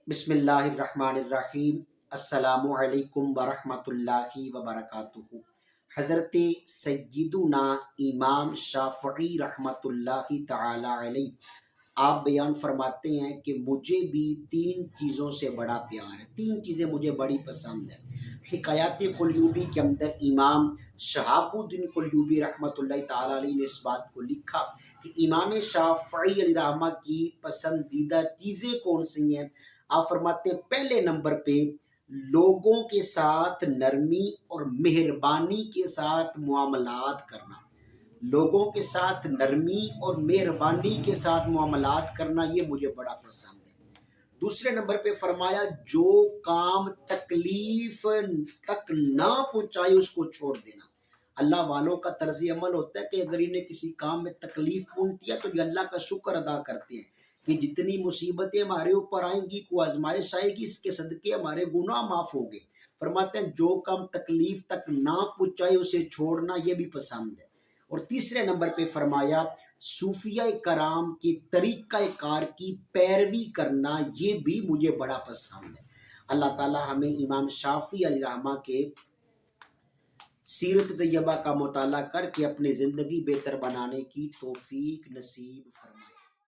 بسم اللہ الرحمن الرحیم۔ السلام علیکم ورحمۃ اللہ وبرکاتہ۔ حضرت سیدنا امام شافعی رحمۃ اللہ تعالی علیہ آپ بیان فرماتے ہیں کہ مجھے بھی تین چیزوں سے بڑا پیار ہے، تین چیزیں مجھے بڑی پسند ہیں۔ حکایات قلیوبی کے اندر امام شہاب الدین قلیوبی رحمۃ اللہ تعالی علیہ نے اس بات کو لکھا کہ امام شافعی علیہ رحمہ کی پسندیدہ چیزیں کون سی ہیں۔ آپ فرماتے ہیں پہلے نمبر پہ لوگوں کے ساتھ نرمی اور مہربانی کے ساتھ معاملات کرنا، لوگوں کے ساتھ نرمی اور مہربانی کے ساتھ معاملات کرنا یہ مجھے بڑا پسند ہے۔ دوسرے نمبر پہ فرمایا جو کام تکلیف تک نہ پہنچائے اس کو چھوڑ دینا۔ اللہ والوں کا طرز عمل ہوتا ہے کہ اگر انہیں کسی کام میں تکلیف پہنچتی ہے تو یہ اللہ کا شکر ادا کرتے ہیں کہ جتنی مصیبتیں ہمارے اوپر آئیں گی، کوئی آزمائش آئے گی، اس کے صدقے ہمارے گناہ معاف ہوں گے۔ فرماتے ہیں جو کام تکلیف تک نہ پہنچائے اسے چھوڑنا یہ بھی پسند ہے۔ اور تیسرے نمبر پہ فرمایا صوفیہ کرام کے طریقہ کار کی پیروی کرنا یہ بھی مجھے بڑا پسند ہے۔ اللہ تعالی ہمیں امام شافعی علیہ رحمہ کے سیرت طیبہ کا مطالعہ کر کے اپنی زندگی بہتر بنانے کی توفیق نصیب فرمائے۔